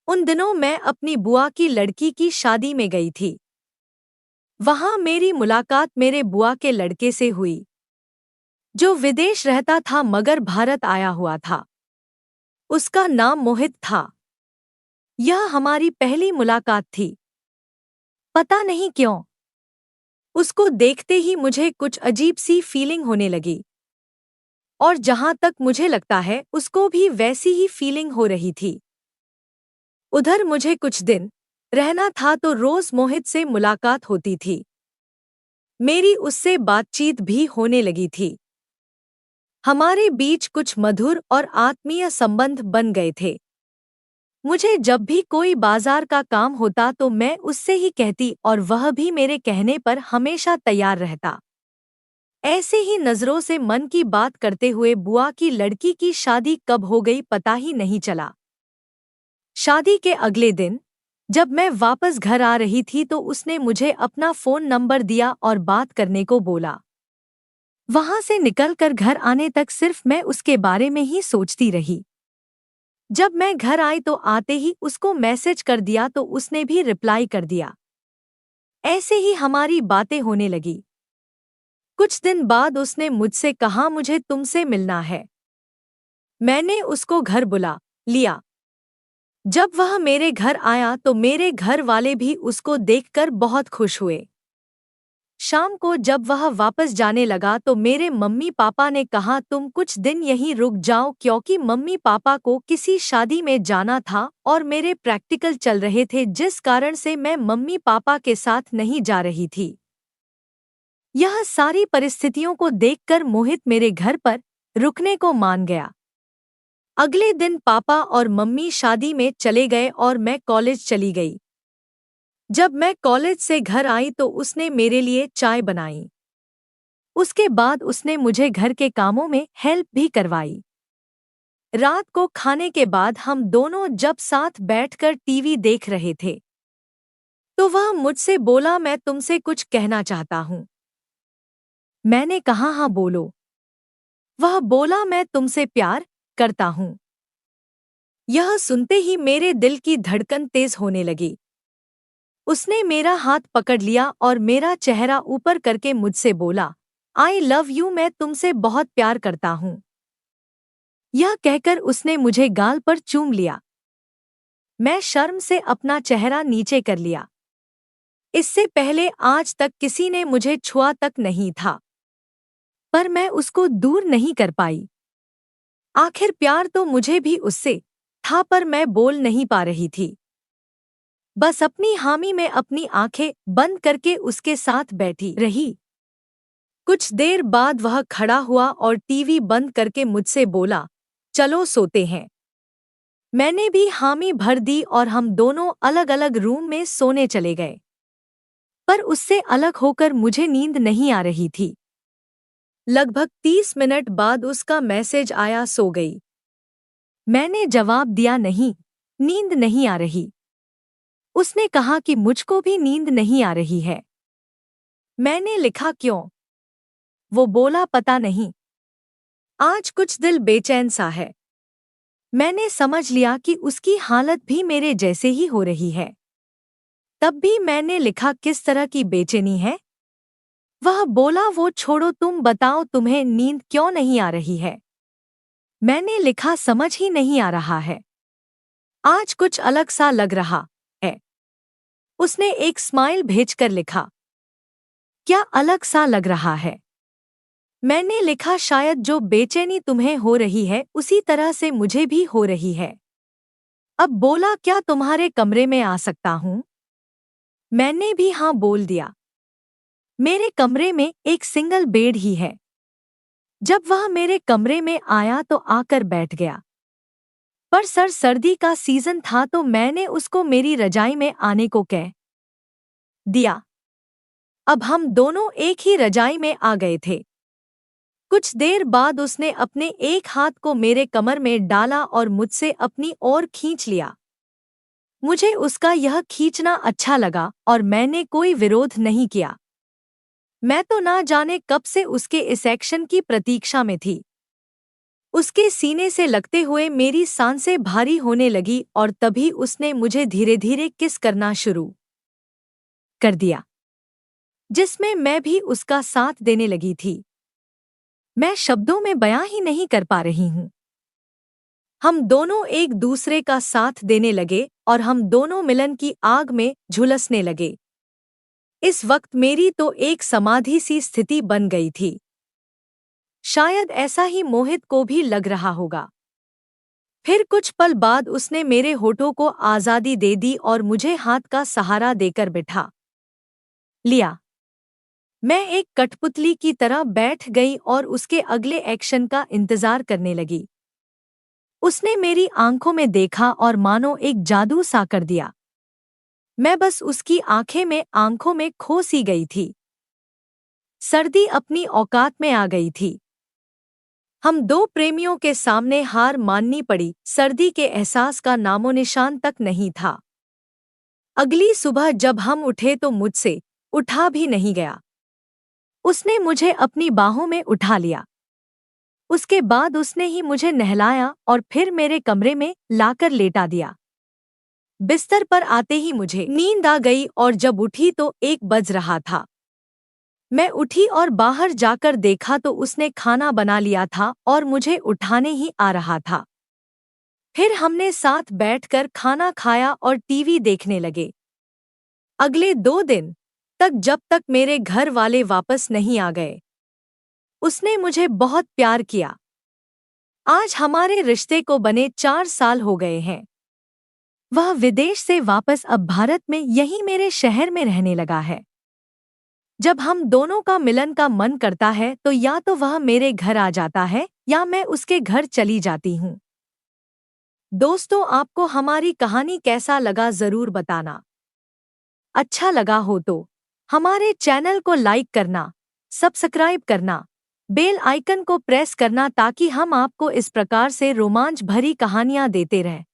उन दिनों मैं अपनी बुआ की लड़की की शादी में गई थी। वहां मेरी मुलाकात मेरे बुआ के लड़के से हुई, जो विदेश रहता था मगर भारत आया हुआ था। उसका नाम मोहित था। यह हमारी पहली मुलाकात थी। पता नहीं क्यों, उसको देखते ही मुझे कुछ अजीब सी फीलिंग होने लगी, और जहां तक मुझे लगता है उसको भी वैसी ही फीलिंग हो रही थी। उधर मुझे कुछ दिन रहना था तो रोज मोहित से मुलाकात होती थी। मेरी उससे बातचीत भी होने लगी थी। हमारे बीच कुछ मधुर और आत्मीय संबंध बन गए थे। मुझे जब भी कोई बाजार का काम होता तो मैं उससे ही कहती और वह भी मेरे कहने पर हमेशा तैयार रहता। ऐसे ही नजरों से मन की बात करते हुए बुआ की लड़की की शादी कब हो गई पता ही नहीं चला। शादी के अगले दिन जब मैं वापस घर आ रही थी तो उसने मुझे अपना फोन नंबर दिया और बात करने को बोला। वहां से निकलकर घर आने तक सिर्फ मैं उसके बारे में ही सोचती रही। जब मैं घर आई तो आते ही उसको मैसेज कर दिया तो उसने भी रिप्लाई कर दिया। ऐसे ही हमारी बातें होने लगी। कुछ दिन बाद उसने मुझसे कहा मुझे तुमसे मिलना है। मैंने उसको घर बुला लिया। जब वह मेरे घर आया तो मेरे घर वाले भी उसको देखकर बहुत खुश हुए। शाम को जब वह वापस जाने लगा तो मेरे मम्मी पापा ने कहा तुम कुछ दिन यहीं रुक जाओ, क्योंकि मम्मी पापा को किसी शादी में जाना था और मेरे प्रैक्टिकल चल रहे थे, जिस कारण से मैं मम्मी पापा के साथ नहीं जा रही थी। यह सारी परिस्थितियों को देखकर मोहित मेरे घर पर रुकने को मान गया। अगले दिन पापा और मम्मी शादी में चले गए और मैं कॉलेज चली गई। जब मैं कॉलेज से घर आई तो उसने मेरे लिए चाय बनाई। उसके बाद उसने मुझे घर के कामों में हेल्प भी करवाई। रात को खाने के बाद हम दोनों जब साथ बैठकर टीवी देख रहे थे तो वह मुझसे बोला मैं तुमसे कुछ कहना चाहता हूँ। मैंने कहा हाँ बोलो। वह बोला मैं तुमसे प्यार करता हूँ। यह सुनते ही मेरे दिल की धड़कन तेज होने लगी। उसने मेरा हाथ पकड़ लिया और मेरा चेहरा ऊपर करके मुझसे बोला आई लव यू, मैं तुमसे बहुत प्यार करता हूँ। यह कहकर उसने मुझे गाल पर चूम लिया। मैं शर्म से अपना चेहरा नीचे कर लिया। इससे पहले आज तक किसी ने मुझे छुआ तक नहीं था, पर मैं उसको दूर नहीं कर पाई। आखिर प्यार तो मुझे भी उससे था, पर मैं बोल नहीं पा रही थी। बस अपनी हामी में अपनी आंखें बंद करके उसके साथ बैठी रही। कुछ देर बाद वह खड़ा हुआ और टीवी बंद करके मुझसे बोला चलो सोते हैं। मैंने भी हामी भर दी और हम दोनों अलग अलग रूम में सोने चले गए। पर उससे अलग होकर मुझे नींद नहीं आ रही थी। लगभग 30 मिनट बाद उसका मैसेज आया सो गई। मैंने जवाब दिया नहीं, नींद नहीं आ रही। उसने कहा कि मुझको भी नींद नहीं आ रही है। मैंने लिखा क्यों? वो बोला पता नहीं, आज कुछ दिल बेचैन सा है। मैंने समझ लिया कि उसकी हालत भी मेरे जैसे ही हो रही है। तब भी मैंने लिखा किस तरह की बेचैनी है? वह बोला वो छोड़ो, तुम बताओ तुम्हें नींद क्यों नहीं आ रही है? मैंने लिखा समझ ही नहीं आ रहा है, आज कुछ अलग सा लग रहा है। उसने एक स्माइल भेजकर लिखा क्या अलग सा लग रहा है? मैंने लिखा शायद जो बेचैनी तुम्हें हो रही है उसी तरह से मुझे भी हो रही है। अब बोला क्या तुम्हारे कमरे में आ सकता हूँ? मैंने भी हाँ बोल दिया। मेरे कमरे में एक सिंगल बेड ही है। जब वह मेरे कमरे में आया तो आकर बैठ गया। पर सर्दी का सीजन था तो मैंने उसको मेरी रजाई में आने को कह दिया। अब हम दोनों एक ही रजाई में आ गए थे। कुछ देर बाद उसने अपने एक हाथ को मेरे कमर में डाला और मुझसे अपनी ओर खींच लिया। मुझे उसका यह खींचना अच्छा लगा और मैंने कोई विरोध नहीं किया। मैं तो ना जाने कब से उसके इस एक्शन की प्रतीक्षा में थी। उसके सीने से लगते हुए मेरी सांसें भारी होने लगी और तभी उसने मुझे धीरे धीरे किस करना शुरू कर दिया, जिसमें मैं भी उसका साथ देने लगी थी। मैं शब्दों में बयां ही नहीं कर पा रही हूं। हम दोनों एक दूसरे का साथ देने लगे और हम दोनों मिलन की आग में झुलसने लगे। इस वक्त मेरी तो एक समाधि सी स्थिति बन गई थी। शायद ऐसा ही मोहित को भी लग रहा होगा। फिर कुछ पल बाद उसने मेरे होठों को आज़ादी दे दी और मुझे हाथ का सहारा देकर बिठा लिया। मैं एक कठपुतली की तरह बैठ गई और उसके अगले एक्शन का इंतजार करने लगी। उसने मेरी आंखों में देखा और मानो एक जादू सा कर दिया। मैं बस उसकी आंखों में खो सी गई थी। सर्दी अपनी औकात में आ गई थी। हम दो प्रेमियों के सामने हार माननी पड़ी। सर्दी के एहसास का नामोनिशान तक नहीं था। अगली सुबह जब हम उठे तो मुझसे उठा भी नहीं गया। उसने मुझे अपनी बाहों में उठा लिया। उसके बाद उसने ही मुझे नहलाया और फिर मेरे कमरे में लाकर लेटा दिया। बिस्तर पर आते ही मुझे नींद आ गई और जब उठी तो 1 बज रहा था। मैं उठी और बाहर जाकर देखा तो उसने खाना बना लिया था और मुझे उठाने ही आ रहा था। फिर हमने साथ बैठकर खाना खाया और टीवी देखने लगे। अगले 2 दिन तक जब तक मेरे घर वाले वापस नहीं आ गए, उसने मुझे बहुत प्यार किया। आज हमारे रिश्ते को बने 4 साल हो गए हैं। वह विदेश से वापस अब भारत में यहीं मेरे शहर में रहने लगा है। जब हम दोनों का मिलन का मन करता है तो या तो वह मेरे घर आ जाता है या मैं उसके घर चली जाती हूँ। दोस्तों, आपको हमारी कहानी कैसा लगा ज़रूर बताना। अच्छा लगा हो तो हमारे चैनल को लाइक करना, सब्सक्राइब करना, बेल आइकन को प्रेस करना ताकि हम आपको इस प्रकार से रोमांच भरी कहानियाँ देते रहें।